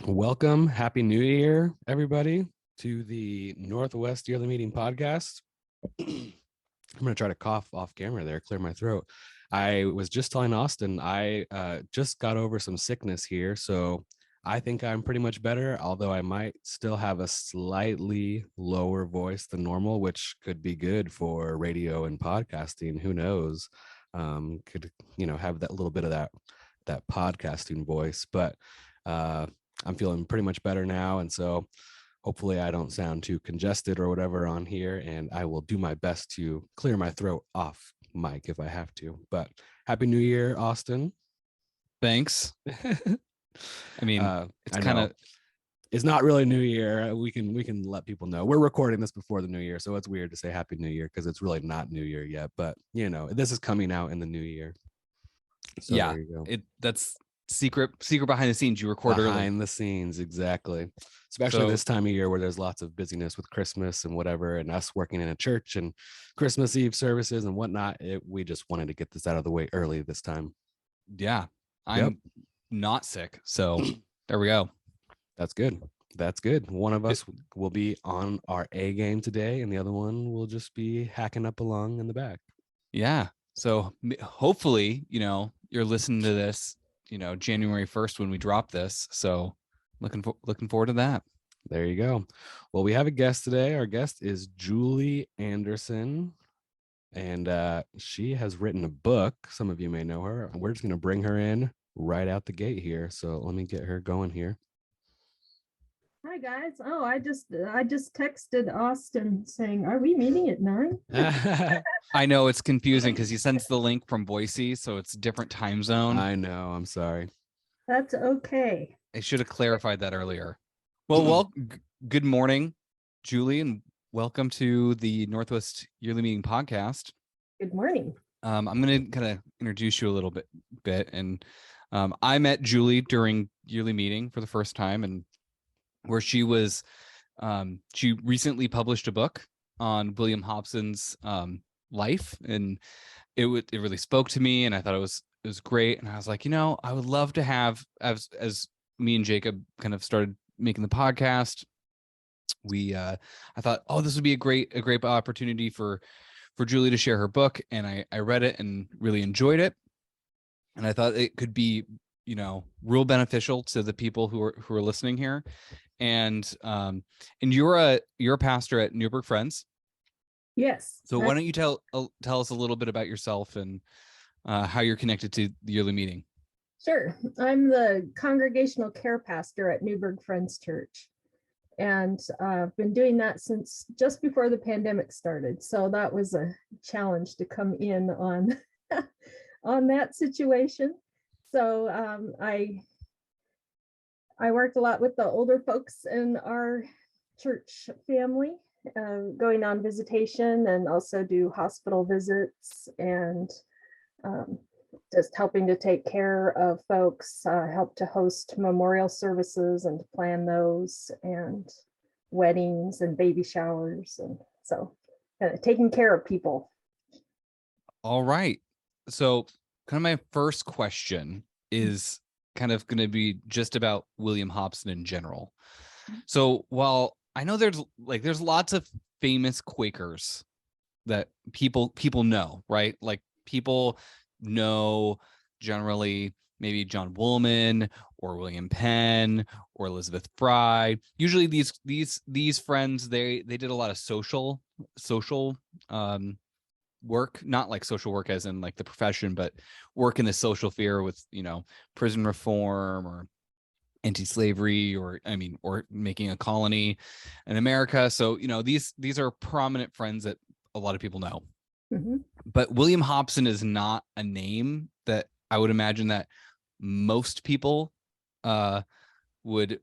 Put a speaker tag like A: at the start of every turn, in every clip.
A: Welcome. Happy New Year, everybody, to the Northwest Yearly Meeting podcast. I'm going to try to cough off camera there, clear my throat. I was just telling Austin, I just got over some sickness here. So I think I'm pretty much better, although I might still have a slightly lower voice than normal, which could be good for radio and podcasting. Who knows? Could, have that little bit of that podcasting voice. But I'm feeling pretty much better now. And so hopefully I don't sound too congested or whatever on here. And I will do my best to clear my throat off mic if I have to. But Happy New Year, Austin.
B: Thanks. I mean, it's kind of,
A: it's not really New Year. We can let people know we're recording this before the New Year. So it's weird to say Happy New Year because it's really not New Year yet. But this is coming out in the New Year. So
B: yeah,
A: there you go.
B: That's secret behind the scenes. You record
A: behind the scenes, exactly. Especially this time of year where there's lots of busyness with Christmas and whatever, and us working in a church and Christmas Eve services and whatnot. We just wanted to get this out of the way early this time.
B: Yeah, I'm not sick, so there we go.
A: That's good. One of us will be on our A game today, and the other one will just be hacking up along in the back.
B: Yeah. So hopefully, you're listening to this, January 1st when we drop this. So looking forward to that.
A: There you go. Well, we have a guest today. Our guest is Julie Anderson, and she has written a book. Some of you may know her. We're just going to bring her in right out the gate here. So let me get her going here.
C: Hi guys. Oh, I just texted Austin saying, "Are we meeting at 9?"
B: I know it's confusing because he sends the link from Boise, so it's a different time zone.
A: I know. I'm sorry.
C: That's okay.
B: I should have clarified that earlier. Well, good morning, Julie, and welcome to the Northwest Yearly Meeting podcast.
C: Good morning.
B: I'm going to kind of introduce you a little bit, and I met Julie during Yearly Meeting for the first time, and where she was, she recently published a book on William Hobson's life, and it really spoke to me, and I thought it was great, and I was like, I would love to have, as me and Jacob kind of started making the podcast, I thought, this would be a great opportunity for Julie to share her book, and I read it and really enjoyed it, and I thought it could be real beneficial to the people who are listening here. And you're a pastor at Newberg Friends.
C: Yes.
B: So why don't you tell us a little bit about yourself and how you're connected to the yearly meeting?
C: Sure. I'm the congregational care pastor at Newberg Friends Church, and I've been doing that since just before the pandemic started. So that was a challenge to come in on on that situation. So I worked a lot with the older folks in our church family, going on visitation, and also do hospital visits, and just helping to take care of folks, help to host memorial services and plan those, and weddings and baby showers. And so taking care of people.
B: All right. So kind of my first question is kind of going to be just about William Hobson in general. So while I know there's lots of famous Quakers that people know, right? Like people know generally maybe John Woolman or William Penn or Elizabeth Fry. Usually these friends, they did a lot of social work, not like social work as in like the profession, but work in the social sphere with, prison reform or anti-slavery or making a colony in America. So, these are prominent friends that a lot of people know.
C: Mm-hmm.
B: But William Hobson is not a name that I would imagine that most people would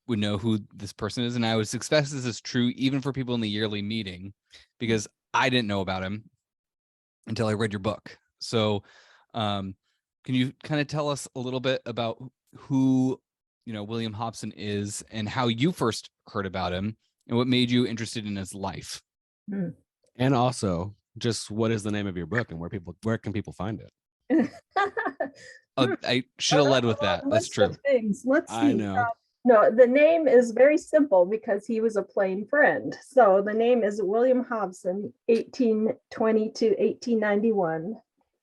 B: know who this person is. And I would expect this is true even for people in the yearly meeting, because I didn't know about him until I read your book. So can you kind of tell us a little bit about who, William Hobson is and how you first heard about him and what made you interested in his life?
A: And also just what is the name of your book and where can people find it?
B: I should have led with that. That's true.
C: Let's see.
A: I know.
C: No, the name is very simple because he was a plain friend. So the name is William Hobson, 1820 to 1891,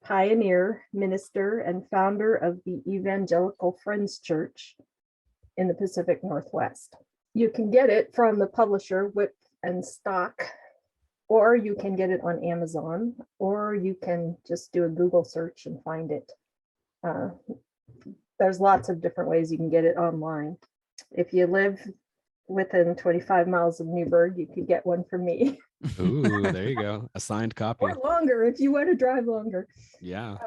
C: pioneer, minister, and founder of the Evangelical Friends Church in the Pacific Northwest. You can get it from the publisher Whip and Stock, or you can get it on Amazon, or you can just do a Google search and find it. There's lots of different ways you can get it online. If you live within 25 miles of Newberg, you could get one from me.
A: Ooh, there you go. A signed copy.
C: Or longer if you want to drive longer.
A: Yeah.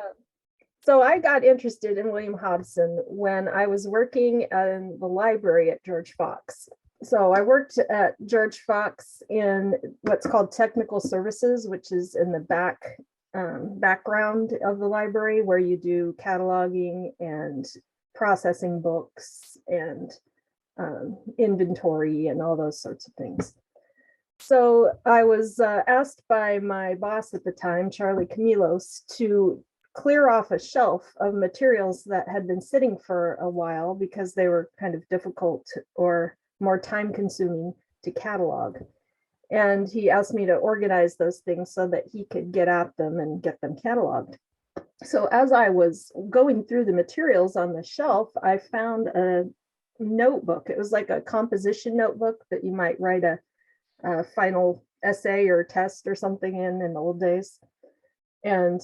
C: So I got interested in William Hobson when I was working in the library at George Fox. So I worked at George Fox in what's called technical services, which is in the background of the library, where you do cataloging and processing books and inventory and all those sorts of things. So I was asked by my boss at the time, Charlie Camilos, to clear off a shelf of materials that had been sitting for a while because they were kind of difficult or more time consuming to catalog. And he asked me to organize those things so that he could get at them and get them cataloged. So as I was going through the materials on the shelf, I found a notebook. It was like a composition notebook that you might write a final essay or test or something in the old days. And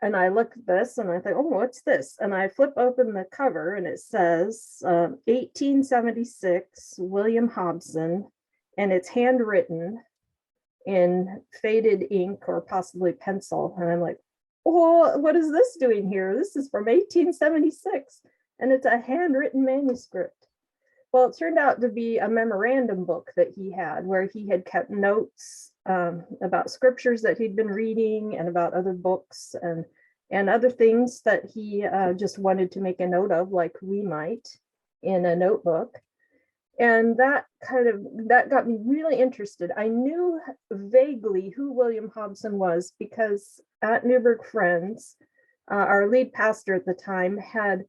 C: I looked at this and I thought, oh, what's this? And I flip open the cover and it says 1876 William Hobson, and it's handwritten in faded ink or possibly pencil. And I'm like, oh, what is this doing here? This is from 1876 and it's a handwritten manuscript. Well, it turned out to be a memorandum book that he had where he had kept notes about scriptures that he'd been reading and about other books and other things that he just wanted to make a note of, like we might in a notebook. And that got me really interested. I knew vaguely who William Hobson was because at Newberg Friends, our lead pastor at the time had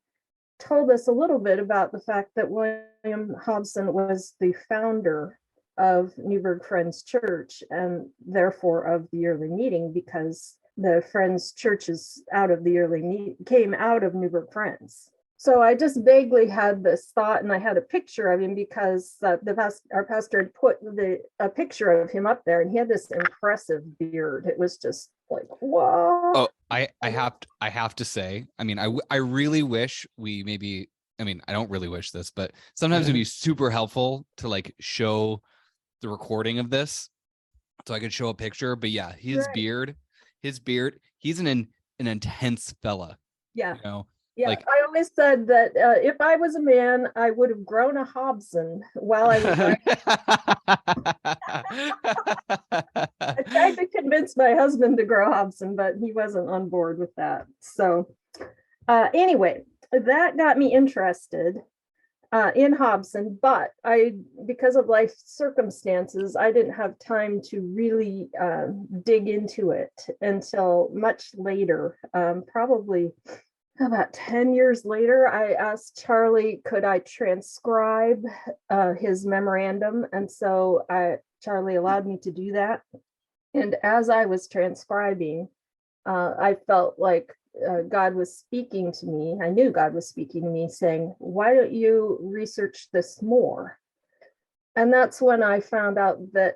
C: told us a little bit about the fact that William Hobson was the founder of Newberg Friends Church and therefore of the early meeting, because the Friends churches came out of Newberg Friends. So I just vaguely had this thought, and I had a picture of him because our pastor had put a picture of him up there, and he had this impressive beard. It was just like, whoa.
B: Oh, I have to say, I mean, I really wish we maybe, I mean, I don't really wish this, but sometimes it'd be super helpful to like show the recording of this so I could show a picture. But yeah, his beard, he's an intense fella.
C: Yeah.
B: You know?
C: Yeah,
B: like,
C: I always said that if I was a man, I would have grown a Hobson while I was writing. I tried to convince my husband to grow Hobson, but he wasn't on board with that. So anyway, that got me interested in Hobson, but because of life circumstances, I didn't have time to really dig into it until much later, probably about 10 years later. I asked Charlie, could I transcribe his memorandum? And so Charlie allowed me to do that. And as I was transcribing, I felt like God was speaking to me. I knew God was speaking to me saying, why don't you research this more? And that's when I found out that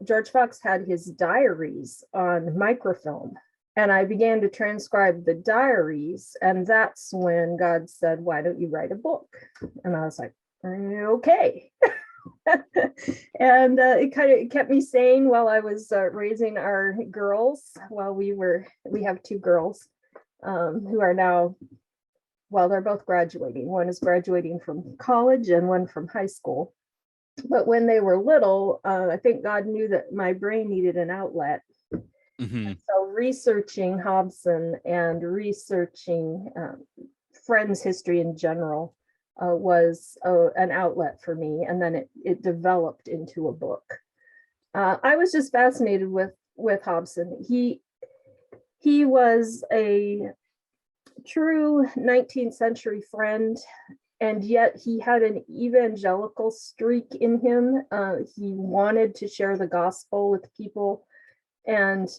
C: George Fox had his diaries on microfilm. And I began to transcribe the diaries. And that's when God said, why don't you write a book? And I was like, okay. And it kept me sane while I was raising our girls. While we have two girls who are now, well, they're both graduating. One is graduating from college and one from high school. But when they were little, I think God knew that my brain needed an outlet. Mm-hmm. So researching Hobson and researching Friends history in general was an outlet for me. And then it developed into a book. I was just fascinated with Hobson. He was a true 19th century friend. and yet he had an evangelical streak in him. He wanted to share the gospel with people, and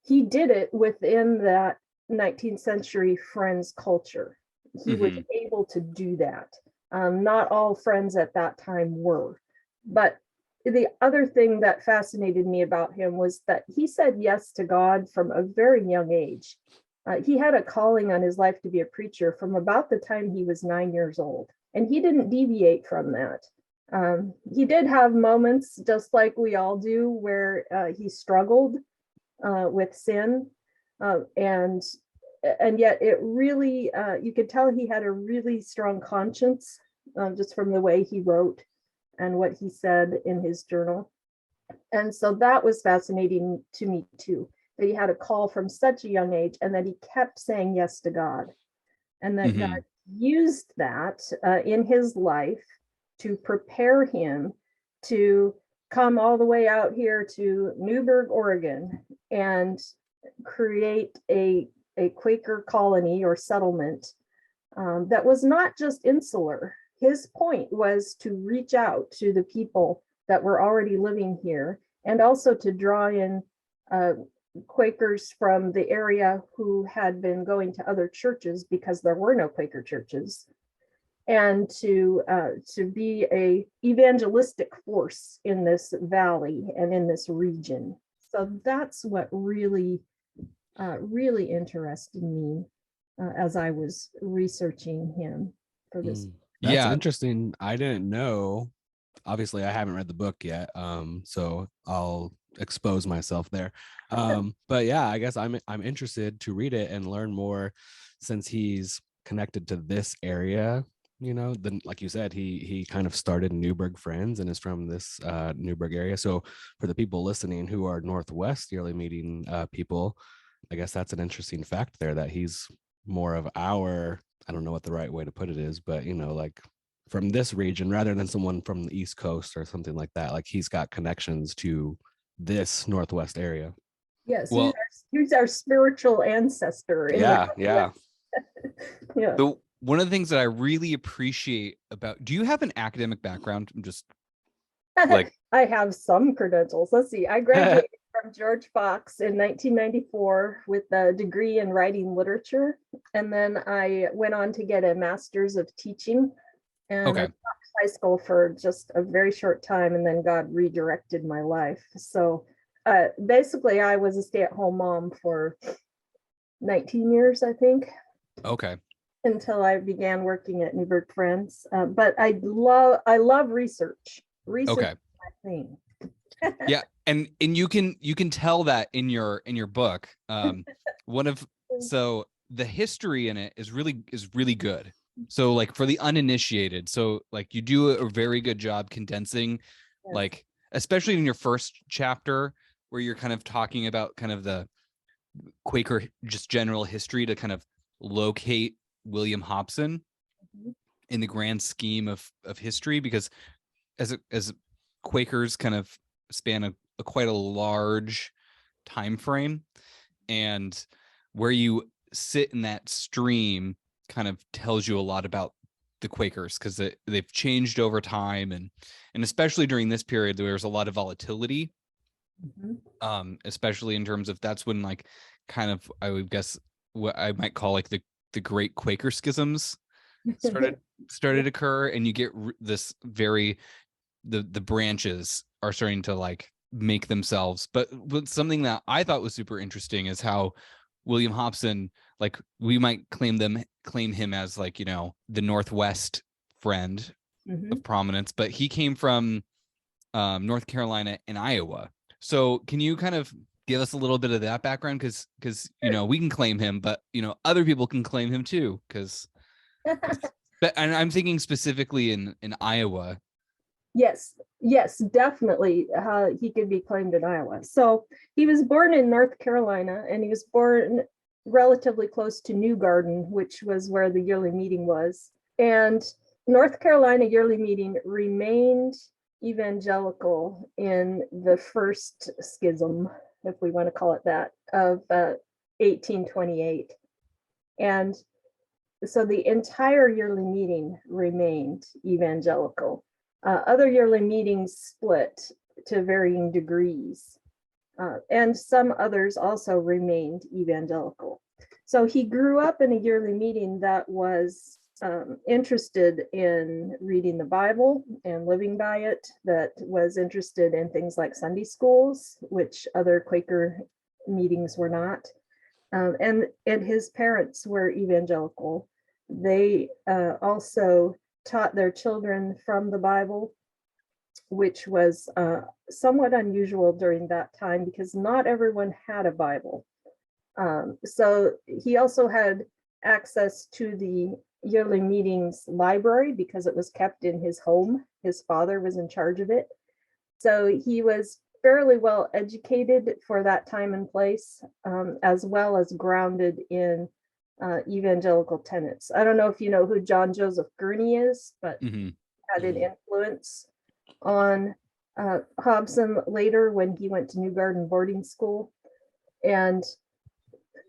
C: he did it within that 19th century Friends culture. He was able to do that. Not all Friends at that time were. But the other thing that fascinated me about him was that he said yes to God from a very young age. He had a calling on his life to be a preacher from about the time he was 9 years old, and he didn't deviate from that. He did have moments, just like we all do, where he struggled with sin, and yet it really, you could tell he had a really strong conscience, just from the way he wrote and what he said in his journal. And so that was fascinating to me too, that he had a call from such a young age, and that he kept saying yes to God, and that God used that in his life to prepare him to come all the way out here to Newberg, Oregon, and create a Quaker colony or settlement that was not just insular. His point was to reach out to the people that were already living here, and also to draw in Quakers from the area who had been going to other churches because there were no Quaker churches, and to be a evangelistic force in this valley and in this region. So that's what really interested me as I was researching him for this.
A: That's interesting. I didn't know. Obviously, I haven't read the book yet, so I'll expose myself there. But yeah, I guess I'm interested to read it and learn more, since he's connected to this area. Then, like you said, he kind of started Newberg Friends and is from this Newberg area. So for the people listening who are Northwest Yearly Meeting people, I guess that's an interesting fact there, that he's more of our, I don't know what the right way to put it is, but like from this region rather than someone from the East Coast or something like that. Like he's got connections to this Northwest area.
C: Yes, well, he's our spiritual ancestor.
A: Yeah.
B: One of the things that I really appreciate about, do you have an academic background? I'm just
C: like, I have some credentials. Let's see. I graduated from George Fox in 1994 with a degree in writing literature. And then I went on to get a master's of teaching. And I taught high school for just a very short time, and then God redirected my life. So basically, I was a stay-at-home mom for 19 years, I think.
B: Okay.
C: Until I began working at Newberg Friends. But I love research. Research is my thing.
B: Yeah, and you can tell that in your book. So the history in it is really good. So like for the uninitiated, so like you do a very good job condensing, like especially in your first chapter where you're kind of talking about kind of the Quaker just general history to kind of locate William Hobson in the grand scheme of history, because as Quakers kind of span a quite a large time frame, and where you sit in that stream kind of tells you a lot about the Quakers, because they've changed over time, and especially during this period there's a lot of volatility, especially in terms of, that's when like kind of, I would guess what I might call like the great Quaker schisms started to occur, and you get this very the branches are starting to like make themselves. But something that I thought was super interesting is how William Hobson, like we might claim him as like, the Northwest friend of prominence, but he came from North Carolina and Iowa. So can you kind of give us a little bit of that background? Because we can claim him, but other people can claim him too. And I'm thinking specifically in Iowa.
C: Yes, definitely. He could be claimed in Iowa. So he was born in North Carolina, and he was born relatively close to New Garden, which was where the yearly meeting was. And North Carolina yearly meeting remained evangelical in the first schism, if we want to call it that, of 1828. And so the entire yearly meeting remained evangelical. Other yearly meetings split to varying degrees, and some others also remained evangelical. So he grew up in a yearly meeting that was interested in reading the Bible and living by it, that was interested in things like Sunday schools, which other Quaker meetings were not. And his parents were evangelical. They also taught their children from the Bible, which was somewhat unusual during that time because not everyone had a Bible. So he also had access to the yearly meetings library because it was kept in his home. His father was in charge of it. So he was fairly well educated for that time and place, as well as grounded in evangelical tenets. I don't know if you know who John Joseph Gurney is, but had an influence on Hobson later when he went to New Garden boarding school. And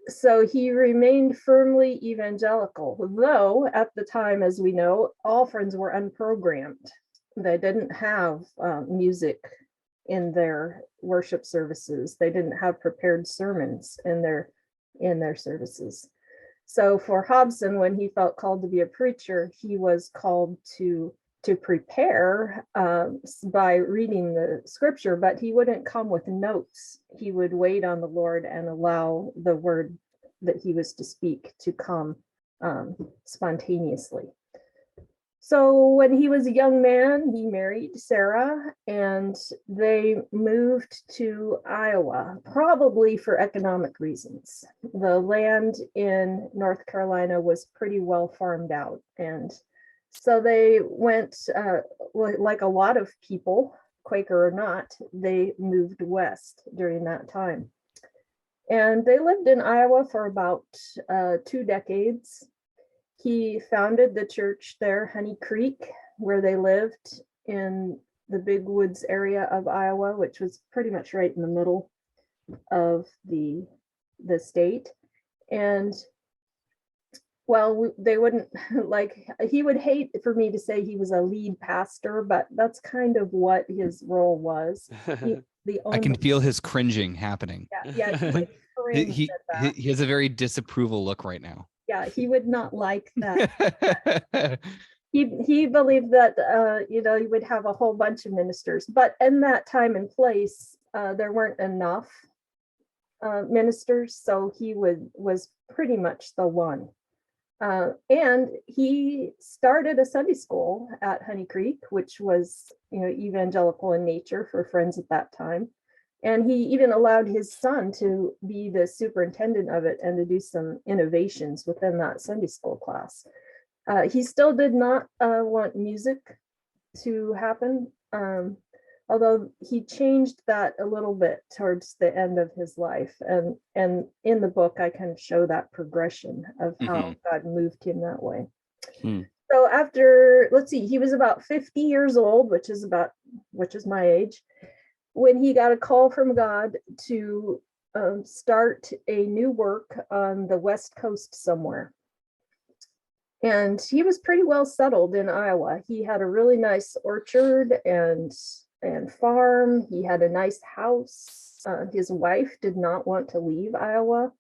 C: so he remained firmly evangelical, though at the time, as we know, all Friends were unprogrammed. They didn't have music in their worship services. They didn't have prepared sermons in their services. So for Hobson, when he felt called to be a preacher, he was called to prepare by reading the scripture, but he wouldn't come with notes. He would wait on the Lord and allow the word that he was to speak to come spontaneously. So when he was a young man, he married Sarah and they moved to Iowa, probably for economic reasons. The land in North Carolina was pretty well farmed out, and so they went, like a lot of people, Quaker or not, they moved west during that time. And they lived in Iowa for about 2 decades. He founded the church there, Honey Creek, where they lived in the Big Woods area of Iowa, which was pretty much right in the middle of the state. And well, they wouldn't he would hate for me to say he was a lead pastor, but that's kind of what his role was.
B: I can feel his cringing happening.
C: Yeah,
B: he has a very disapproval look right now.
C: Yeah, he would not like that. He believed that you would have a whole bunch of ministers, but in that time and place, there weren't enough ministers, so he was pretty much the one. And he started a Sunday school at Honey Creek, which was, evangelical in nature for Friends at that time. And he even allowed his son to be the superintendent of it and to do some innovations within that Sunday school class. He still did not want music to happen, although he changed that a little bit towards the end of his life. And in the book, I can show that progression of how God moved him that way. So after, let's see, he was about 50 years old, which is my age, when he got a call from God to start a new work on the West Coast somewhere. And he was pretty well settled in Iowa. He had a really nice orchard and farm. He had a nice house. His wife did not want to leave Iowa.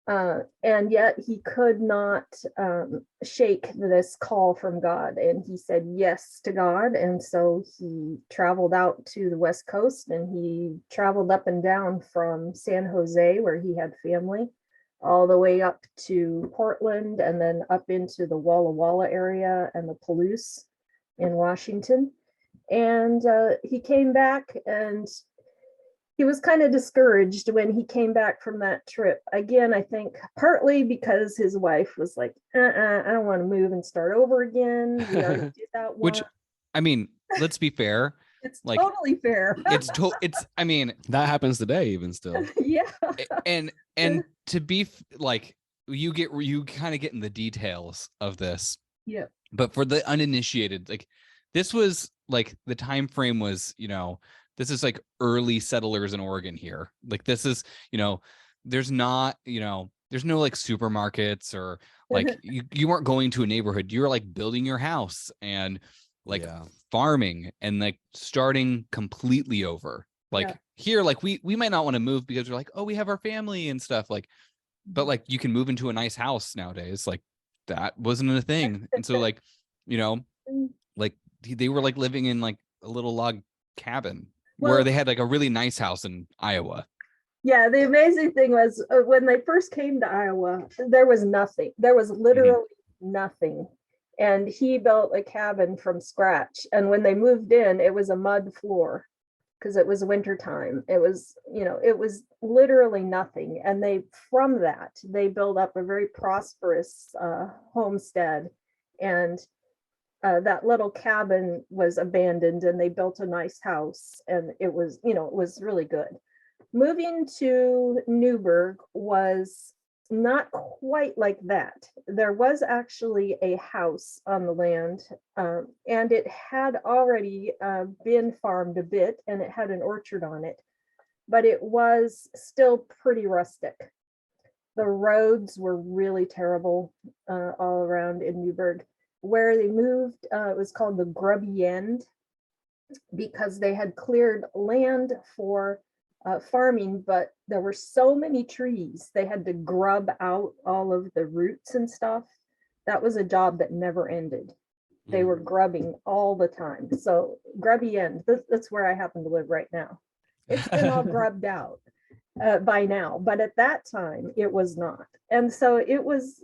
C: And yet he could not shake this call from God. And he said yes to God. And so he traveled out to the West Coast, and he traveled up and down from San Jose, where he had family, all the way up to Portland, and then up into the Walla Walla area and the Palouse in Washington. And he came back, and he was kind of discouraged when he came back from that trip. Again, I think partly because his wife was like, I don't want to move and start over again. We already did that one.
B: Which, I mean, let's be fair.
C: It's totally fair.
B: I mean,
A: that happens today even still.
C: Yeah.
B: And to be like, you kind of get in the details of this.
C: Yeah.
B: But for the uninitiated, like, this was like, the time frame was, this is like early settlers in Oregon here. Like, this is, there's not, there's no like supermarkets or like you weren't going to a neighborhood. You were like building your house and like farming and like starting completely over. Like here, like we might not want to move because we're like, oh, we have our family and stuff. Like, but like you can move into a nice house nowadays. Like that wasn't a thing. And so like, you know, like they were like living in like a little log cabin where they had like a really nice house in Iowa.
C: Yeah, the amazing thing was when they first came to Iowa, there was nothing. There was literally nothing. And he built a cabin from scratch. And when they moved in, it was a mud floor because it was wintertime. It was, you know, it was literally nothing. And from that, they built up a very prosperous homestead. And that little cabin was abandoned and they built a nice house. And it was, you know, it was really good. Moving to Newberg was not quite like that. There was actually a house on the land, and it had already been farmed a bit, and it had an orchard on it, but it was still pretty rustic. The roads were really terrible all around in Newberg. Where they moved, it was called the Grubby End because they had cleared land for farming, but there were so many trees they had to grub out all of the roots and stuff. That was a job that never ended. They were grubbing all the time. So Grubby End, that's where I happen to live right now. It's been all grubbed out by now, but at that time it was not. And so it was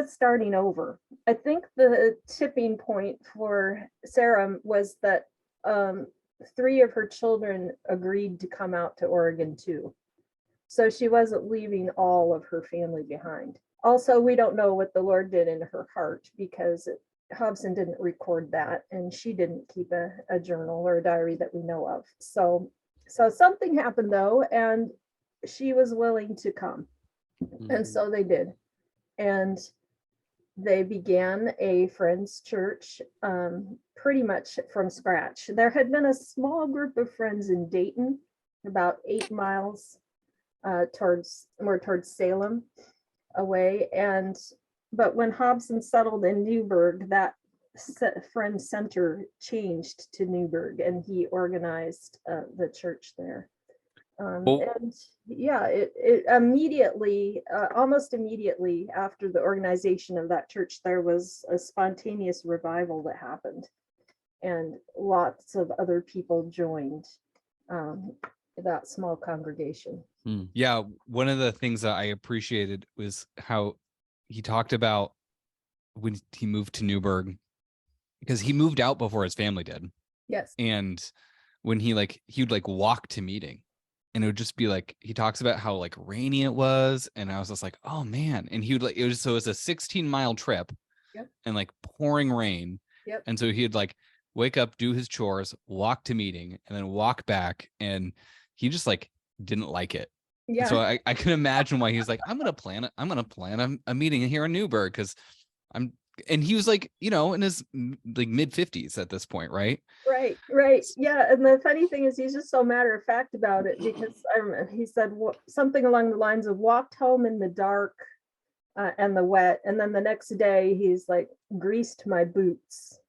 C: starting over. I think the tipping point for Sarah was that 3 of her children agreed to come out to Oregon too. So she wasn't leaving all of her family behind. Also, we don't know what the Lord did in her heart because Hobson didn't record that and she didn't keep a journal or a diary that we know of. So something happened though, and she was willing to come. And so they did. And they began a Friends church pretty much from scratch. There had been a small group of friends in Dayton, about 8 miles towards Salem away. But when Hobson settled in Newberg, that Friends Center changed to Newberg and he organized the church there. And yeah, it immediately, almost immediately after the organization of that church, there was a spontaneous revival that happened, and lots of other people joined that small congregation.
B: Yeah, one of the things that I appreciated was how he talked about when he moved to Newberg, because he moved out before his family did.
C: Yes.
B: And when he would like walk to meeting. And it would just be like, he talks about how like rainy it was. And I was just like, oh man. And he would like, it was a 16-mile trip and like pouring rain. And so he'd like wake up, do his chores, walk to meeting, and then walk back. And he just like didn't like it. Yeah. So I can imagine why he's like, I'm going to plan a meeting here in Newberg because and he was like, you know, in his like mid 50s at this point, right?
C: Right. Yeah. And the funny thing is he's just so matter of fact about it because he said something along the lines of walked home in the dark and the wet. And then the next day he's like, greased my boots.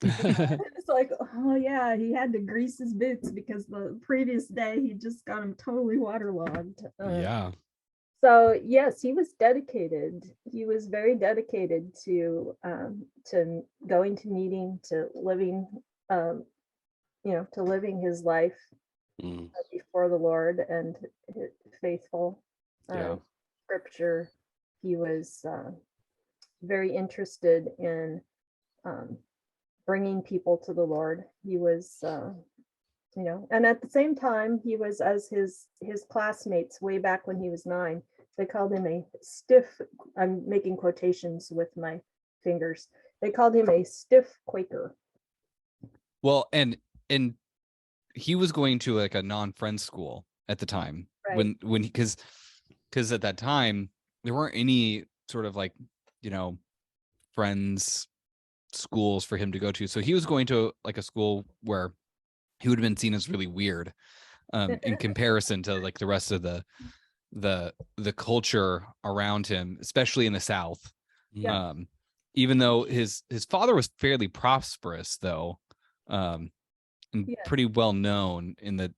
C: It's like, oh yeah, he had to grease his boots because the previous day he just got them totally waterlogged. So yes, he was dedicated. He was very dedicated to going to meeting, to living, to living his life before the Lord and faithful. Scripture. He was very interested in bringing people to the Lord. He was, and at the same time, he was, as his classmates way back when he was 9, they called him a stiff, I'm making quotations with my fingers. They called him a stiff Quaker.
B: Well, and he was going to like a non-Friends school at the time, right? Because at that time there weren't any sort of like, Friends schools for him to go to. So he was going to like a school where he would have been seen as really weird in comparison to like the rest of the the culture around him, especially in the South.
C: Yeah.
B: Even though his father was fairly prosperous, though, and
C: Yeah.
B: pretty well known in the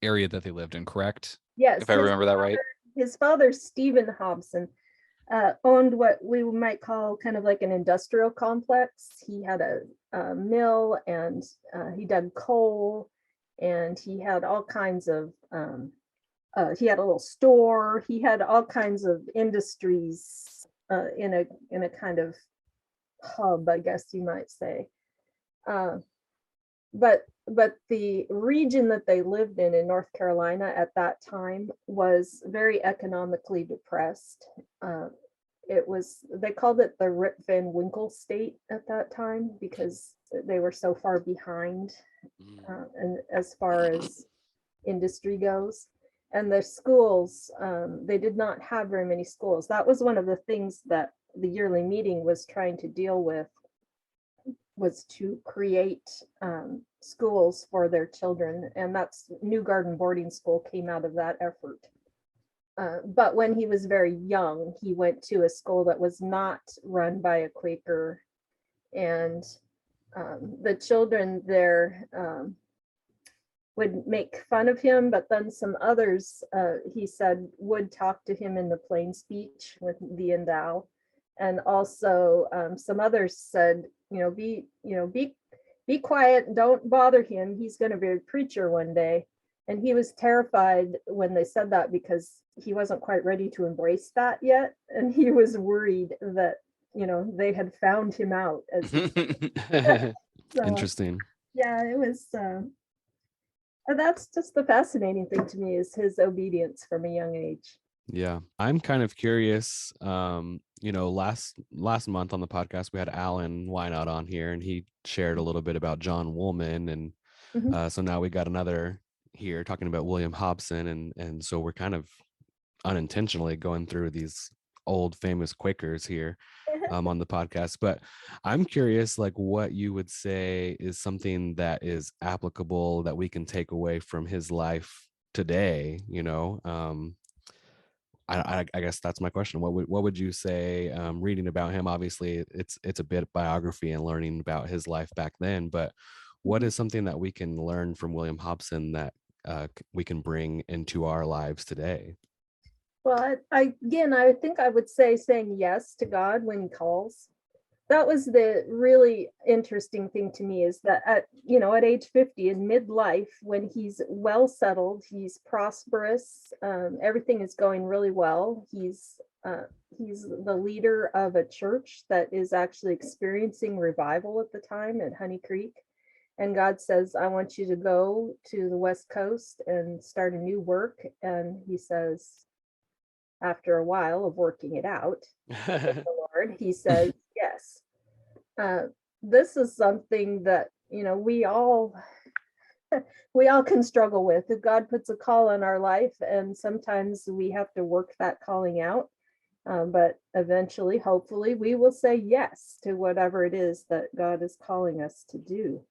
B: area that they lived in, correct?
C: Yes.
B: If I remember that right.
C: His father, Stephen Hobson, owned what we might call kind of like an industrial complex. He had a mill, and he dug coal, and he had all kinds of he had a little store. He had all kinds of industries in a kind of hub, I guess you might say. But the region that they lived in North Carolina at that time was very economically depressed. It was, they called it the Rip Van Winkle state at that time because they were so far behind, and as far as industry goes. And the schools, they did not have very many schools. That was one of the things that the yearly meeting was trying to deal with, was to create schools for their children. And that's New Garden Boarding School came out of that effort. But when he was very young, he went to a school that was not run by a Quaker. And the children there would make fun of him, but then some others, he said, would talk to him in the plain speech with thee and thou. And also some others said, be quiet, don't bother him. He's going to be a preacher one day. And he was terrified when they said that because he wasn't quite ready to embrace that yet. And he was worried that, they had found him out. As so,
A: Interesting.
C: yeah, it was, that's just the fascinating thing to me, is his obedience from a young age.
A: Yeah, I'm kind of curious. Last month on the podcast we had Alan Wynot on here, and he shared a little bit about John Woolman, and so now we got another here talking about William Hobson, and so we're kind of unintentionally going through these old famous Quakers here on the podcast. But I'm curious, like, what you would say is something that is applicable that we can take away from his life today. I guess that's my question. What would you say, reading about him? Obviously, it's a bit biography and learning about his life back then. But what is something that we can learn from William Hobson that we can bring into our lives today?
C: Well, I think I would say saying yes to God when he calls. That was the really interesting thing to me, is that at age 50 in midlife, when he's well settled, he's prosperous, everything is going really well. He's the leader of a church that is actually experiencing revival at the time at Honey Creek. And God says, I want you to go to the West Coast and start a new work. And he says, after a while of working it out with the Lord, he says, yes. This is something that, we all can struggle with. If God puts a call on our life, and sometimes we have to work that calling out. But eventually, hopefully, we will say yes to whatever it is that God is calling us to do.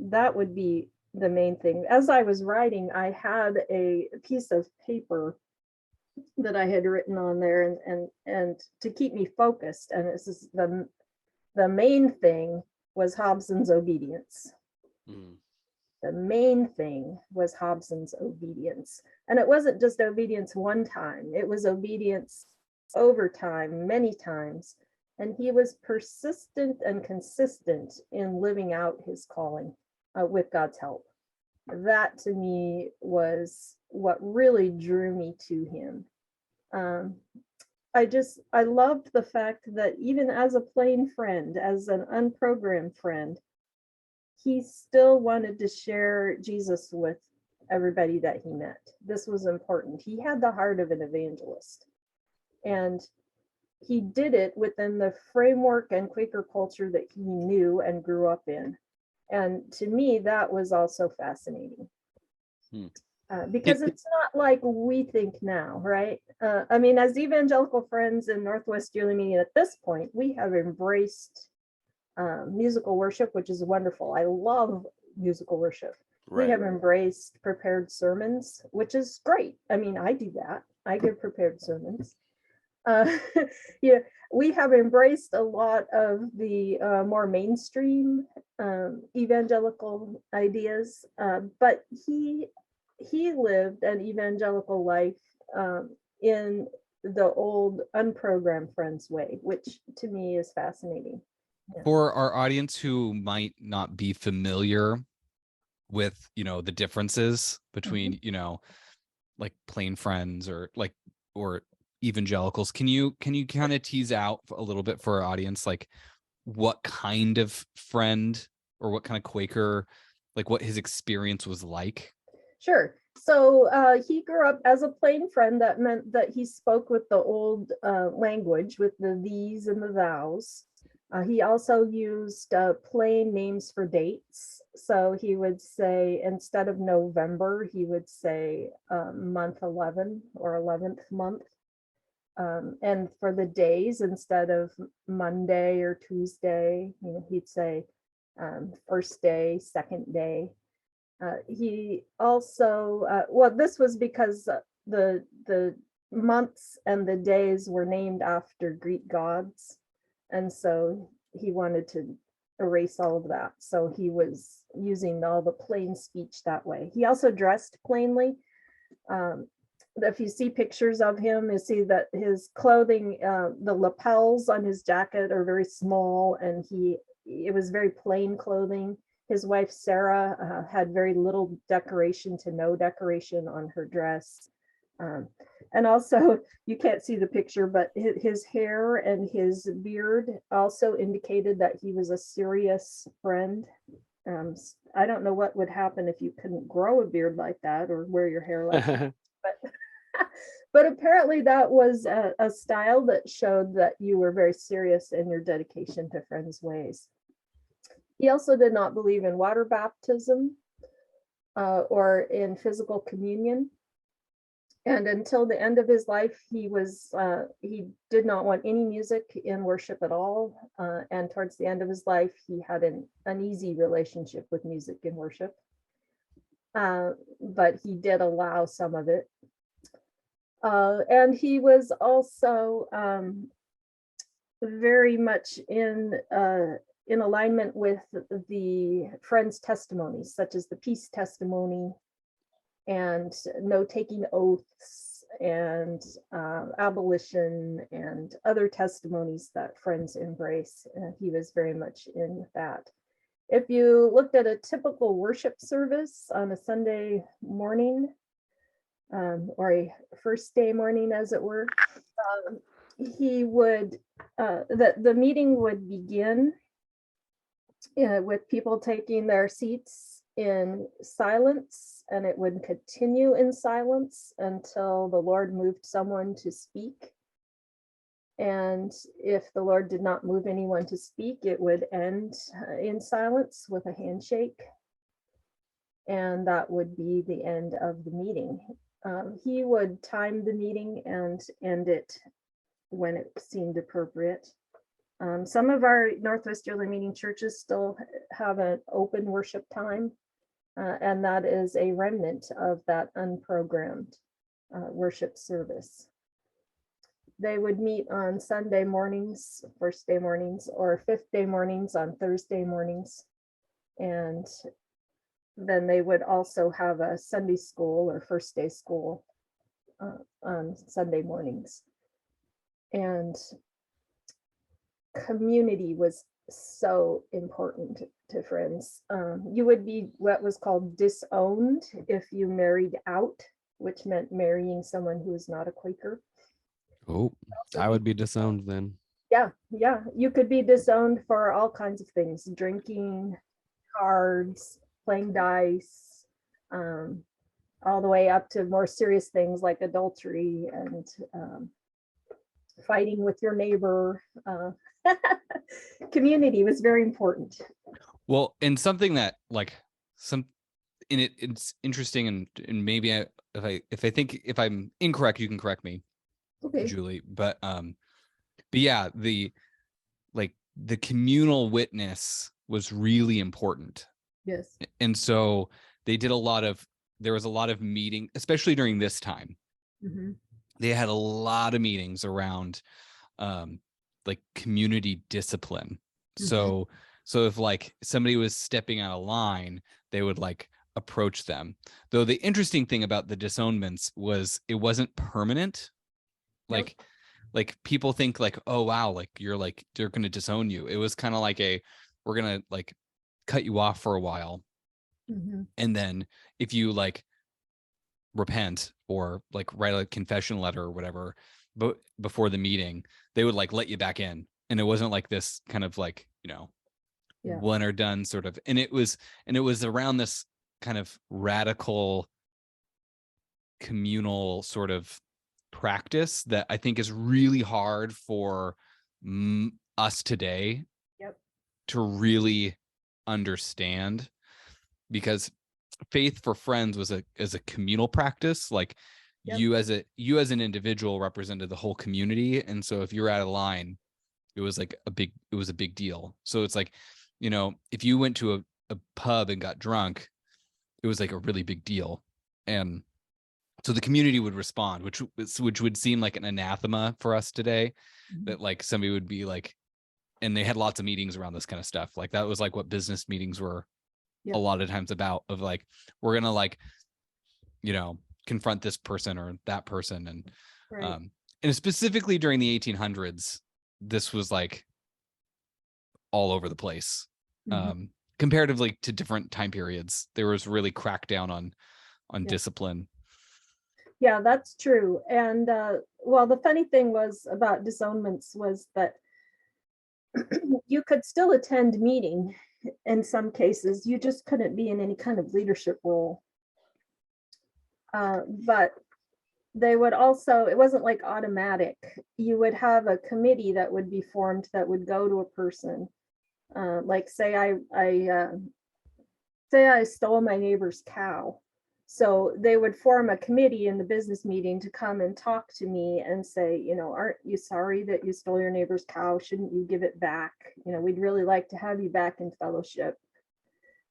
C: That would be the main thing. As I was writing, I had a piece of paper that I had written on there, and to keep me focused. And this is the main thing was Hobson's obedience. The main thing was Hobson's obedience. And it wasn't just obedience one time, it was obedience over time, many times. And he was persistent and consistent in living out his calling with God's help. That to me was what really drew me to him. I loved the fact that even as a plain friend, as an unprogrammed friend, he still wanted to share Jesus with everybody that he met. This was important. He had the heart of an evangelist, and he did it within the framework and Quaker culture that he knew and grew up in. And to me, that was also fascinating. Because it's not like we think now, right? As Evangelical Friends in Northwest Yearly Meeting at this point, we have embraced musical worship, which is wonderful. I love musical worship. Right. We have embraced prepared sermons, which is great. I do that. I give prepared sermons. Uh, yeah, we have embraced a lot of the more mainstream evangelical ideas, but he lived an evangelical life in the old unprogrammed Friends way, which to me is fascinating. Yeah.
B: For our audience who might not be familiar with, the differences between, like plain Friends or evangelicals, can you kind of tease out a little bit for our audience, like what kind of friend or what kind of Quaker, like what his experience was like?
C: Sure. So he grew up as a plain Friend. That meant that he spoke with the old language, with the these and the thous. He also used plain names for dates. So he would say, instead of November, he would say month 11 or 11th month. And for the days, instead of Monday or Tuesday, he'd say first day, second day. He also, well, this was because the months and the days were named after Greek gods. And so he wanted to erase all of that. So he was using all the plain speech that way. He also dressed plainly. If you see pictures of him, you see that his clothing, the lapels on his jacket are very small, and it was very plain clothing. His wife, Sarah, had very little decoration to no decoration on her dress. And also, you can't see the picture, but his hair and his beard also indicated that he was a serious friend. I don't know what would happen if you couldn't grow a beard like that or wear your hair like that. But apparently that was a style that showed that you were very serious in your dedication to Friends' ways. He also did not believe in water baptism or in physical communion. And until the end of his life, he did not want any music in worship at all. And towards the end of his life, he had an uneasy relationship with music in worship. But he did allow some of it. And he was also very much in alignment with the Friends' testimonies, such as the peace testimony and no taking oaths and abolition and other testimonies that Friends embrace. He was very much in that. If you looked at a typical worship service on a Sunday morning, or a first day morning, as it were, he would, the meeting would begin with people taking their seats in silence, and it would continue in silence until the Lord moved someone to speak. And if the Lord did not move anyone to speak, it would end in silence with a handshake. And that would be the end of the meeting. He would time the meeting and end it when it seemed appropriate. Some of our Northwest Yearly Meeting churches still have an open worship time, and that is a remnant of that unprogrammed worship service. They would meet on Sunday mornings, first day mornings, or fifth day mornings on Thursday mornings. And then they would also have a Sunday school or first day school on Sunday mornings. And community was so important to Friends. You would be what was called disowned if you married out, which meant marrying someone who was not a Quaker.
A: Oh, I would be disowned then.
C: Yeah. You could be disowned for all kinds of things: drinking, cards, playing dice, all the way up to more serious things like adultery and fighting with your neighbor. Community was very important.
B: Well, and something that it's interesting, and maybe if I'm incorrect, you can correct me,
C: Okay.
B: Julie. But yeah, the communal witness was really important.
C: Yes.
B: And so there was a lot of meeting, especially during this time.
C: Mm-hmm.
B: they had a lot of meetings around like community discipline. So if like somebody was stepping out of line, they would like approach them. Though the interesting thing about the disownments was it wasn't permanent.
C: Nope.
B: Like people think like, oh wow, like they're going to disown you. It was kind of like we're going to like cut you off for a while. And then if you like repent or like write a confession letter or whatever, but before the meeting, they would like let you back in. And it wasn't like this kind of like, one or done sort of, and it was around this kind of radical communal sort of practice that I think is really hard for us today to really understand, because faith for Friends was a communal practice. Like you as an individual represented the whole community, and so if you're out of line, it was a big deal. So it's like, if you went to a pub and got drunk, it was like a really big deal. And so the community would respond, which would seem like an anathema for us today, that like somebody would be like, and they had lots of meetings around this kind of stuff. Like that was like what business meetings were a lot of times about, of like, we're going to like, confront this person or that person. And, and specifically during the 1800s, this was like all over the place. Comparatively to different time periods, there was really crackdown on discipline.
C: Yeah, that's true. And well, the funny thing was about disownments was that you could still attend meeting in some cases. You just couldn't be in any kind of leadership role. But they would also, it wasn't like automatic. You would have a committee that would be formed that would go to a person. Like say I stole my neighbor's cow. So they would form a committee in the business meeting to come and talk to me and say, aren't you sorry that you stole your neighbor's cow? Shouldn't you give it back? We'd really like to have you back in fellowship.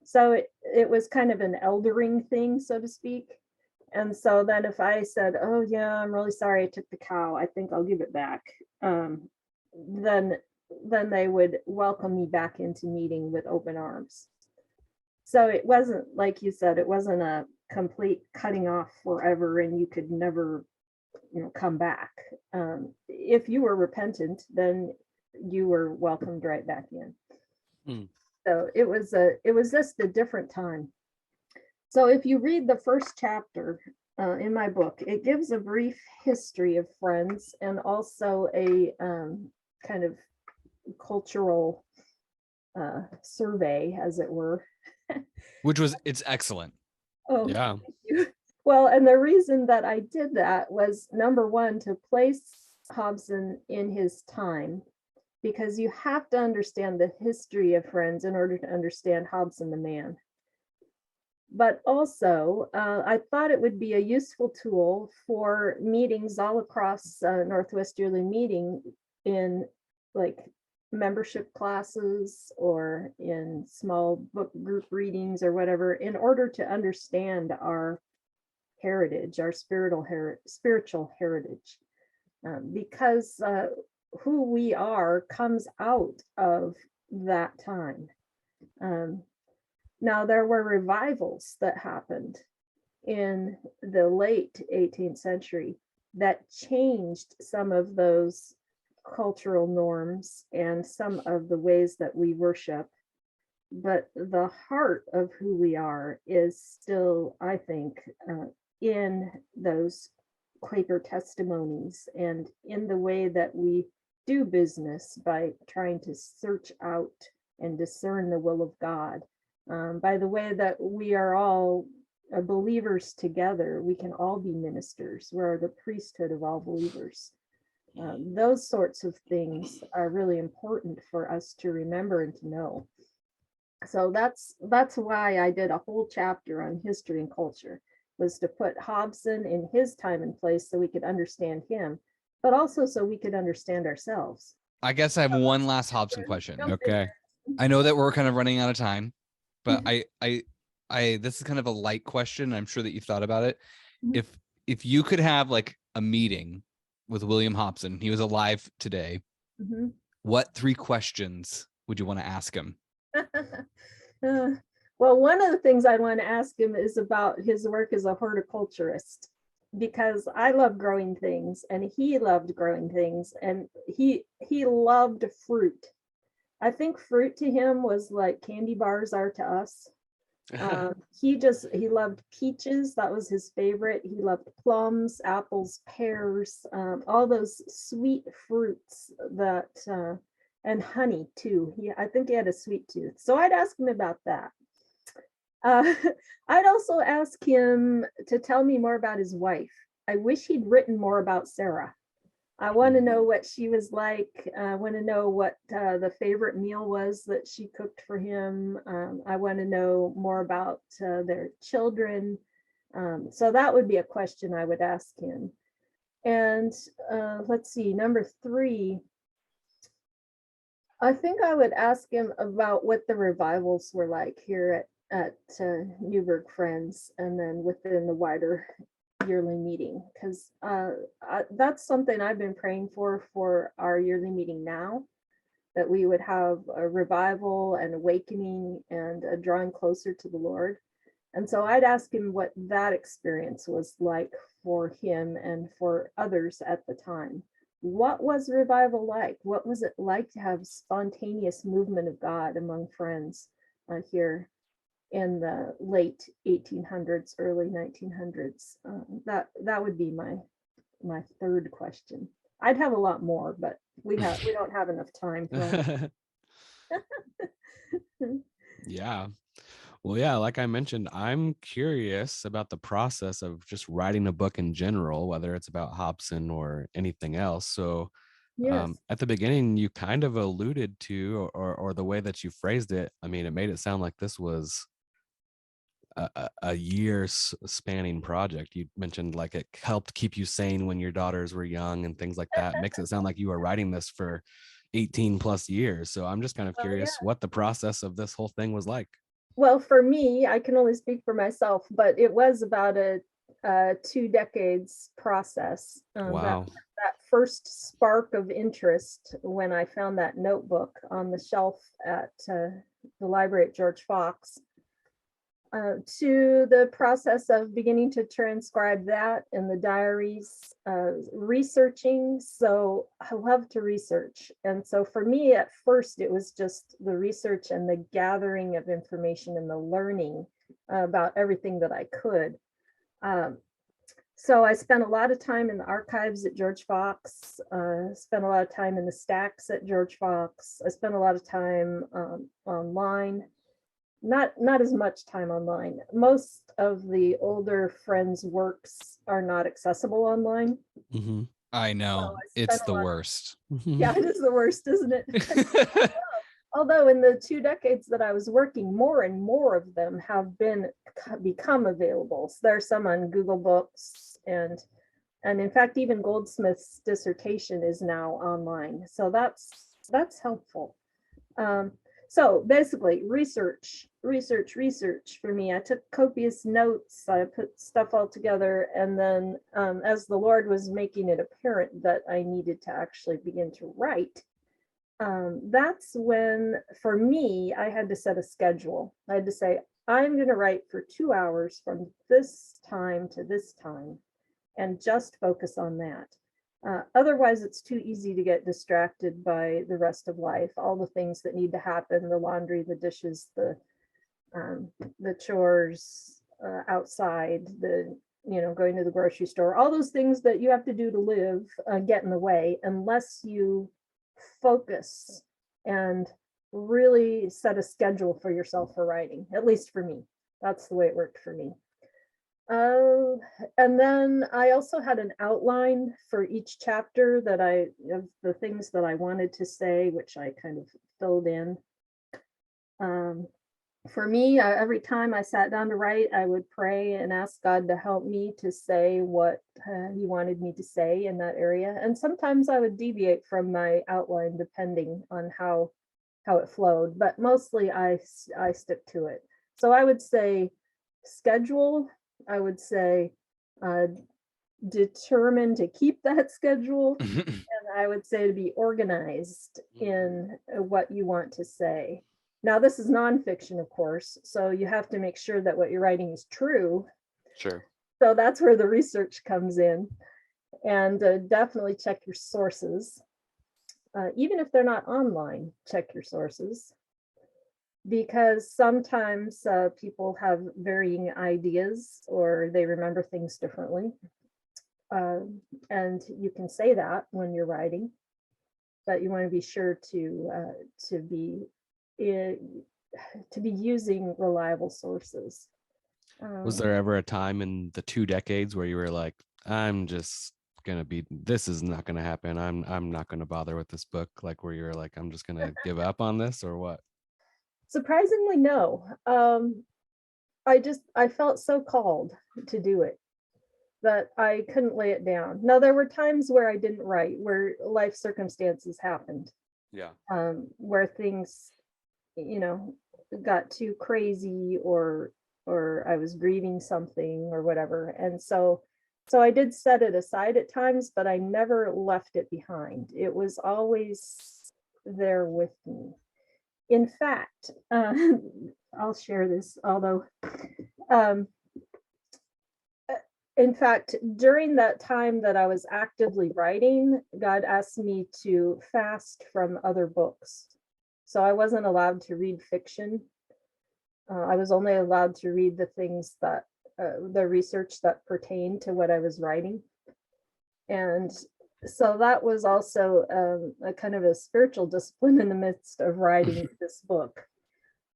C: So it was kind of an eldering thing, so to speak. And so then if I said, oh yeah, I'm really sorry I took the cow, I think I'll give it back. Then they would welcome me back into meeting with open arms. So it wasn't, like you said, it wasn't a complete cutting off forever and you could never, come back. If you were repentant, then you were welcomed right back in. So it was just a different time. So if you read the first chapter in my book, it gives a brief history of Friends and also a kind of cultural survey, as it were.
B: It's excellent.
C: Oh,
A: yeah.
C: Thank you. Well, and the reason that I did that was, number one, to place Hobson in his time, because you have to understand the history of Friends in order to understand Hobson the man. But also, I thought it would be a useful tool for meetings all across Northwest Yearly Meeting, in like membership classes or in small book group readings or whatever, in order to understand our heritage, our spiritual heritage, because who we are comes out of that time. Now, there were revivals that happened in the late 18th century that changed some of those cultural norms and some of the ways that we worship. But the heart of who we are is still, I think, in those Quaker testimonies and in the way that we do business by trying to search out and discern the will of God. By the way that we are all believers together, we can all be ministers. We're the priesthood of all believers. Those sorts of things are really important for us to remember and to know. So that's why I did a whole chapter on history and culture, was to put Hobson in his time and place so we could understand him, but also so we could understand ourselves.
B: I guess I have one last Hobson question.
A: Okay.
B: I know that we're kind of running out of time, but I this is kind of a light question. I'm sure that you've thought about it. If you could have like a meeting with William Hobson, he was alive today,
C: Mhm.
B: what 3 questions would you want to ask him?
C: Uh, well, one of the things I want to ask him is about his work as a horticulturist, because I love growing things and he loved growing things, and he loved fruit. I think fruit to him was like candy bars are to us. He loved peaches. That was his favorite. He loved plums, apples, pears, all those sweet fruits that, and honey too. I think he had a sweet tooth. So I'd ask him about that. Uh, I'd also ask him to tell me more about his wife. I wish he'd written more about Sarah. I want to know what she was like. I want to know what the favorite meal was that she cooked for him. I want to know more about their children. So that would be a question I would ask him. And let's see, number 3, I think I would ask him about what the revivals were like here at Newberg Friends, and then within the wider yearly meeting, because that's something I've been praying for our yearly meeting now, that we would have a revival and awakening and a drawing closer to the Lord. And so I'd ask him what that experience was like for him and for others at the time. What was revival like? What was it like to have spontaneous movement of God among friends here in the late 1800s, early 1900s? That would be my 3rd question. I'd have a lot more, but we don't have enough time.
A: Yeah. Well, yeah, like I mentioned, I'm curious about the process of just writing a book in general, whether it's about Hobson or anything else. So
C: Yes.
A: at the beginning, you kind of alluded to, or the way that you phrased it, I mean, it made it sound like this was a year spanning project. You mentioned like it helped keep you sane when your daughters were young and things like that. It makes it sound like you were writing this for 18 plus years. So I'm just kind of
C: Oh, yeah.
A: curious what the process of this whole thing was like.
C: Well, for me, I can only speak for myself, but it was about a 2 decades process.
A: Wow.
C: That first spark of interest when I found that notebook on the shelf at the library at George Fox, to the process of beginning to transcribe that in the diaries, researching. So I love to research. And so for me, at first, it was just the research and the gathering of information and the learning about everything that I could. So I spent a lot of time in the archives at George Fox, spent a lot of time in the stacks at George Fox. I spent a lot of time online. Not as much time online. Most of the older friends' works are not accessible online.
A: Mm-hmm.
B: I know, it's the worst.
C: Yeah, it is the worst, isn't it? Although in the 2 decades that I was working, more and more of them have become available. So there are some on Google Books, and in fact, even Goldsmith's dissertation is now online. So that's helpful. So basically, research for me. I took copious notes. I put stuff all together, and then as the Lord was making it apparent that I needed to actually begin to write, that's when, for me, I had to set a schedule. I had to say, I'm going to write for 2 hours from this time to this time, and just focus on that. Otherwise, it's too easy to get distracted by the rest of life, all the things that need to happen, the laundry, the dishes, the chores outside, going to the grocery store, all those things that you have to do to live get in the way unless you focus and really set a schedule for yourself for writing. At least for me, that's the way it worked for me. And then I also had an outline for each chapter of the things that I wanted to say, which I kind of filled in. For me, every time I sat down to write, I would pray and ask God to help me to say what He wanted me to say in that area. And sometimes I would deviate from my outline depending on how it flowed, but mostly I stick to it. So I would say schedule. I would say determined to keep that schedule. And I would say to be organized in what you want to say. Now, this is nonfiction, of course, so you have to make sure that what you're writing is true.
A: Sure.
C: So that's where the research comes in. And definitely check your sources. Even if they're not online, check your sources. Because sometimes people have varying ideas or they remember things differently. And you can say that when you're writing, but you want to be sure to be using reliable sources.
A: Was there ever a time in the 2 decades where you were like, I'm just gonna be, this is not gonna happen, I'm not gonna bother with this book, like where you're like, I'm just gonna give up on this, or what?
C: Surprisingly, no. I felt so called to do it that I couldn't lay it down. Now, there were times where I didn't write, where life circumstances happened.
A: Yeah.
C: Where things, got too crazy, or I was grieving something or whatever. And so I did set it aside at times, but I never left it behind. It was always there with me. In fact, I'll share this, although, in fact, during that time that I was actively writing, God asked me to fast from other books. So I wasn't allowed to read fiction. I was only allowed to read the things that, the research that pertained to what I was writing. And so that was also a kind of a spiritual discipline in the midst of writing this book.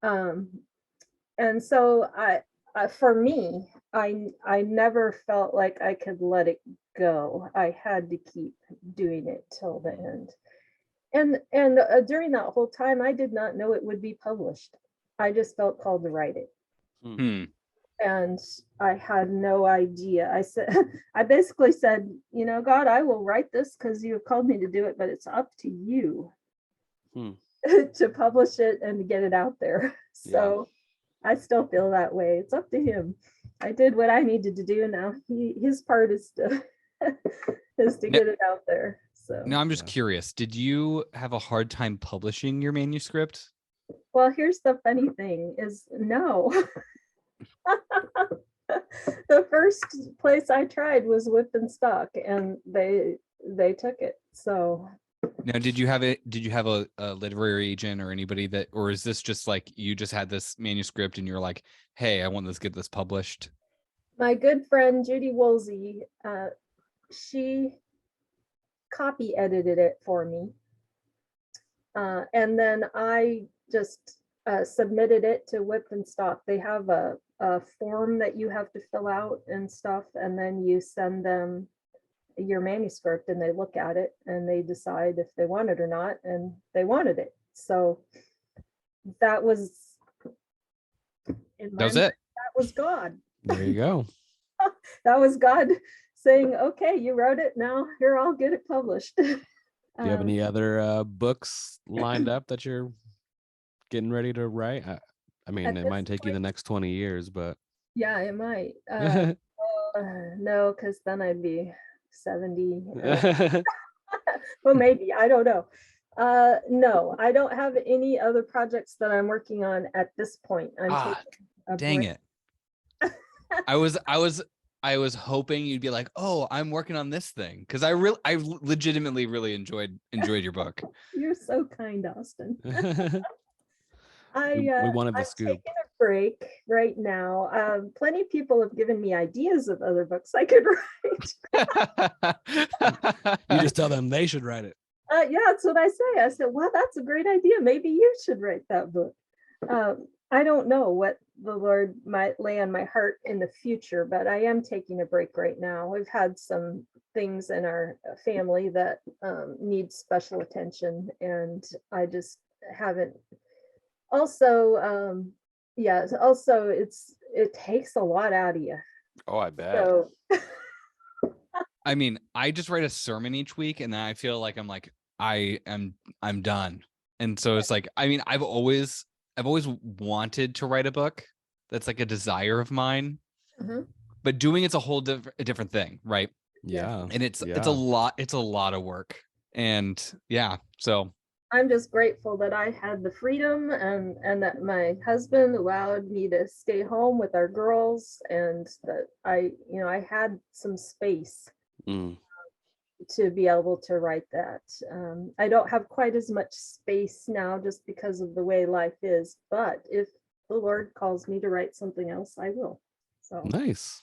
C: And so for me, I never felt like I could let it go. I had to keep doing it till the end. And during that whole time, I did not know it would be published. I just felt called to write it. And I had no idea. I basically said, God, I will write this because you have called me to do it, but it's up to you to publish it and to get it out there. So I still feel that way. It's up to him. I did what I needed to do. Now his part is to get it out there. So
B: now I'm just curious, did you have a hard time publishing your manuscript?
C: Well, here's the funny thing is no. The first place I tried was Whip and Stock, and they took it. So
B: now, did you have a literary agent or anybody that, or is this just like you just had this manuscript and you're like, hey, I want to get this published?
C: My good friend Judy Woolsey, she copy edited it for me, and then I just submitted it to Whip and Stock. They have a form that you have to fill out and stuff, and then you send them your manuscript and they look at it and they decide if they want it or not, and they wanted it. So that was that was God.
A: There you go.
C: That was God saying, okay, you wrote it, now here, I'll get it published.
A: Do you have any other books lined up that you're getting ready to write? I mean, it might take you the next 20 years, but
C: yeah, it might. No, because then I'd be 70. Well, maybe, I don't know. No, I don't have any other projects that I'm working on at this point. I'm
B: dang it. I was hoping you'd be like, oh, I'm working on this thing, because I legitimately really enjoyed your book.
C: You're so kind, Austin.
A: We wanted the scoop.
C: Taking a break right now. Plenty of people have given me ideas of other books I could write.
A: You just tell them they should write it.
C: Yeah, that's what I say. I said, well, that's a great idea. Maybe you should write that book. I don't know what the Lord might lay on my heart in the future, but I am taking a break right now. We've had some things in our family that need special attention, and I just haven't. Also, also it takes a lot out of you.
A: Oh, I bet.
C: So
B: I mean, I just write a sermon each week, and then I feel like I'm done. And so it's like, I mean, I've always wanted to write a book. That's like a desire of mine. But doing it's a whole different thing, right?
A: Yeah.
B: And it's
A: yeah.
B: a lot of work. And yeah, so
C: I'm just grateful that I had the freedom and that my husband allowed me to stay home with our girls, and that I had some space
A: Mm.
C: to be able to write that. I don't have quite as much space now just because of the way life is, but if the Lord calls me to write something else, I will. So
A: Nice.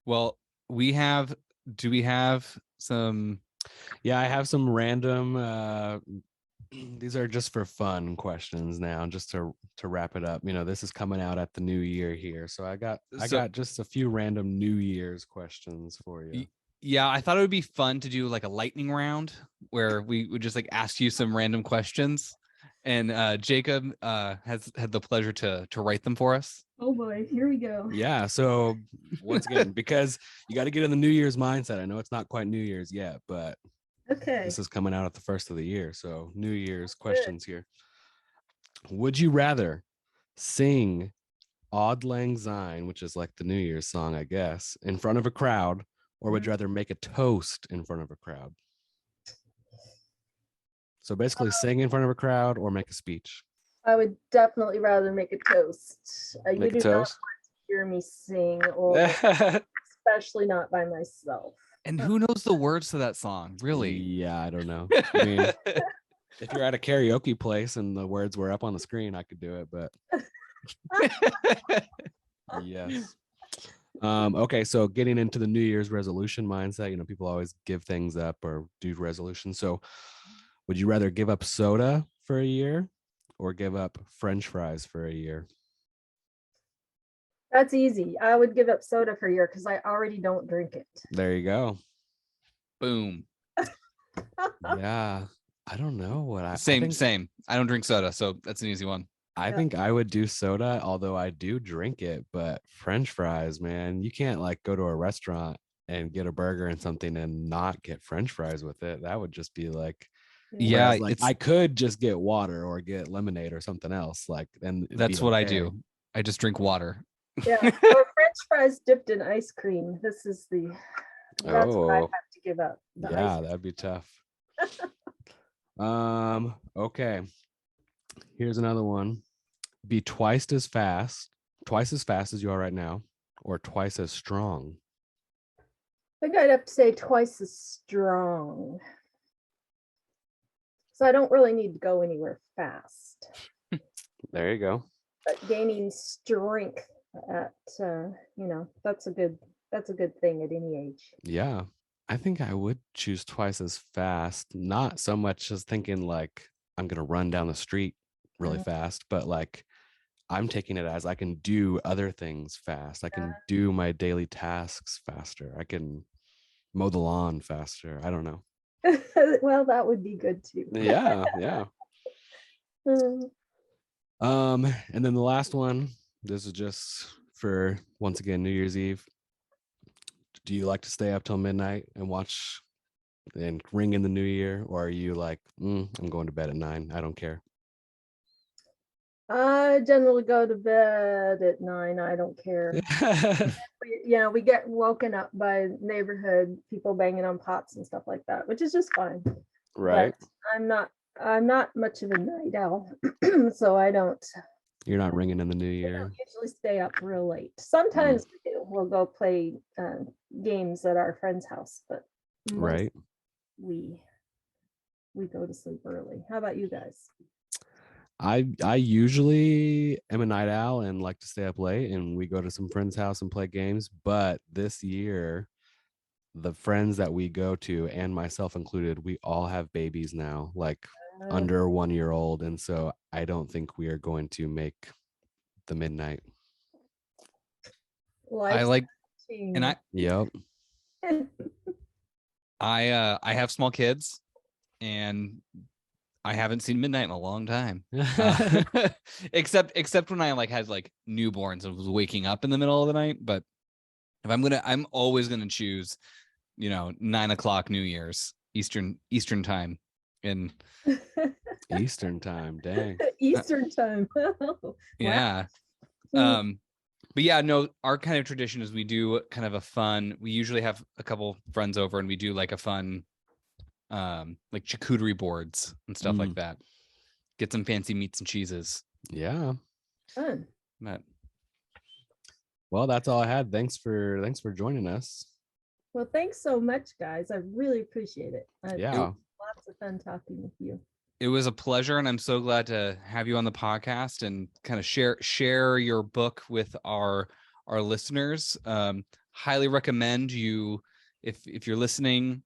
B: well, do we have some?
A: Yeah, I have some random these are just for fun questions now, just to wrap it up. This is coming out at the new year here. So I got just a few random New Year's questions for you.
B: Yeah, I thought it would be fun to do like a lightning round where we would just like ask you some random questions. And Jacob has had the pleasure to write them for us.
C: oh boy, here we go.
A: Yeah. So once again, because you got to get in the New Year's mindset. I know it's not quite New Year's yet, but
C: Okay.
A: this is coming out at the first of the year. So New Year's questions here. Would you rather sing Auld Lang Syne, which is like the New Year's song, I guess, in front of a crowd, or would you rather make a toast in front of a crowd? So basically sing in front of a crowd or make a speech.
C: I would definitely rather make a toast. You
A: Make a
C: do not
A: toast.
C: want to hear me sing, or especially not by myself.
B: And who knows the words to that song, really?
A: Yeah, I don't know. I mean, if you're at a karaoke place and the words were up on the screen, I could do it, but yes. Okay, so getting into the New Year's resolution mindset, people always give things up or do resolutions. So would you rather give up soda for a year or give up French fries for a year?
C: That's easy. I would give up soda for a year because I already don't drink it.
A: There you go.
B: Boom.
A: Yeah. I don't know what I
B: Same.
A: think,
B: I don't drink soda, so that's an easy one.
A: I think I would do soda, although I do drink it, but French fries, man, you can't like go to a restaurant and get a burger and something and not get French fries with it. That would just be like,
B: Yeah,
A: whereas, like I could just get water or get lemonade or something else. Like, and
B: that's what I do. I just drink water.
C: Yeah, or French fries dipped in ice cream. That's what I have to give up.
A: Yeah, that'd be tough. Okay. Here's another one. Be twice as fast as you are right now, or twice as strong.
C: I think I'd have to say twice as strong. So I don't really need to go anywhere fast.
A: There you go.
C: But gaining strength at that's a good thing at any age.
A: Yeah. I think I would choose twice as fast, not so much as thinking like I'm going to run down the street really fast, but like I'm taking it as I can do other things fast. I can do my daily tasks faster. I can mow the lawn faster. I don't know.
C: Well, that would be good too.
A: Yeah. And then the last one, this is just for, once again, New Year's Eve. Do you like to stay up till midnight and watch and ring in the new year? Or are you like, I'm going to bed at 9. I don't care.
C: I generally go to bed at 9. I don't care. We get woken up by neighborhood people banging on pots and stuff like that, which is just fine.
A: Right.
C: But I'm not much of a night owl, so I don't.
A: You're not ringing in the new year.
C: I don't usually stay up real late. Sometimes we do. We'll go play games at our friend's house, but
A: right.
C: We go to sleep early. How about you guys?
A: I usually am a night owl and like to stay up late, and we go to some friend's house and play games. But this year, the friends that we go to, and myself included, we all have babies now, like under 1 year old. And so I don't think we are going to make the midnight.
B: I like, and I,
A: yep.
B: I have small kids, and I haven't seen midnight in a long time, except when I like had like newborns and was waking up in the middle of the night. But if I'm always gonna choose, 9 o'clock New Year's Eastern time, and
A: Eastern time, dang.
C: Eastern time.
B: Yeah. But yeah, no, our kind of tradition is we do kind of a fun, we usually have a couple friends over and we do like a fun, like charcuterie boards and stuff like that. Get some fancy meats and cheeses.
A: Yeah.
C: Fun.
B: But
A: Well, that's all I had. Thanks for joining us.
C: Well, thanks so much, guys. I really appreciate it.
A: Yeah.
C: Lots of fun talking with you.
B: it was a pleasure, and I'm so glad to have you on the podcast and kind of share your book with our listeners. Highly recommend you, if you're listening,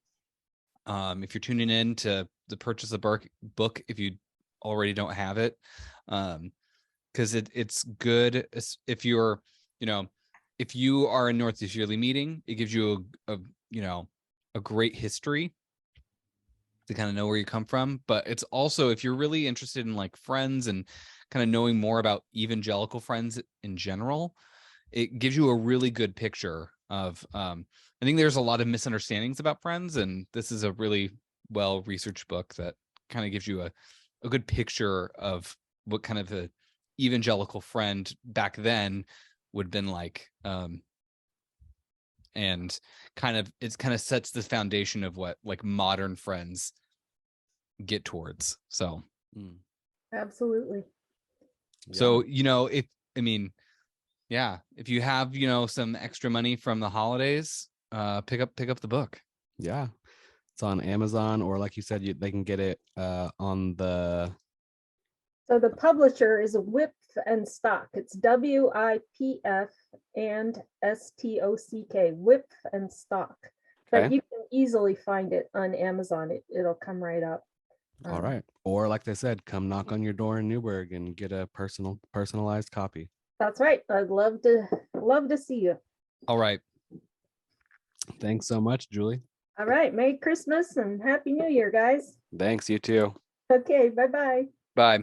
B: if you're tuning in, to purchase the book if you already don't have it, because it's good. If you're, if you are in Northeast Yearly Meeting, it gives you a great history to kind of know where you come from. But it's also, if you're really interested in like Friends and kind of knowing more about evangelical Friends in general, it gives you a really good picture of, I think there's a lot of misunderstandings about Friends, and this is a really well-researched book that kind of gives you a good picture of what kind of a evangelical friend back then would have been like, and it kind of sets the foundation of what like modern friends get towards. So
C: Absolutely.
B: so if you have some extra money from the holidays, pick up the book.
A: Yeah, it's on Amazon, or like you said, they can get it on the.
C: So the publisher is Wipf and Stock. It's WIPF and STOCK, Wipf and Stock. But
A: Okay.
C: you can easily find it on Amazon. It'll come right up.
A: All right. Or like they said, come knock on your door in Newberg and get a personalized copy.
C: That's right. I'd love to see you.
B: All right.
A: Thanks so much, Julie.
C: All right. Merry Christmas and Happy New Year, guys.
A: Thanks, you too.
C: Okay. Bye-bye.
B: Bye.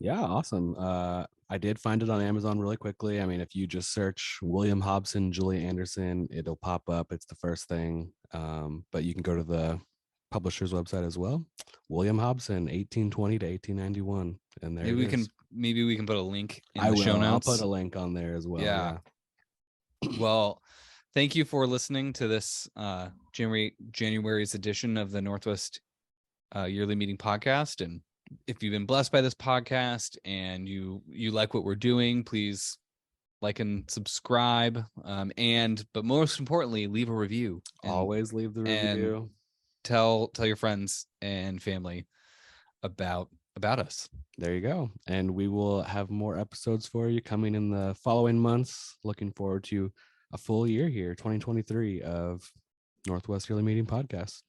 A: Yeah, awesome. I did find it on Amazon really quickly. I mean, if you just search William Hobson, Julie Anderson, it'll pop up. It's the first thing. But you can go to the publisher's website as well. William Hobson, 1820 to 1891. And there
B: maybe we can put a link in
A: the
B: show notes.
A: I'll put a link on there as well.
B: Yeah. Well, thank you for listening to this January's edition of the Northwest Yearly Meeting podcast. And if you've been blessed by this podcast and you like what we're doing, please like and subscribe. But most importantly, leave a review.
A: Always leave the review.
B: And tell your friends and family about us.
A: There you go. And we will have more episodes for you coming in the following months. Looking forward to a full year here, 2023, of Northwest Yearly Meeting podcast.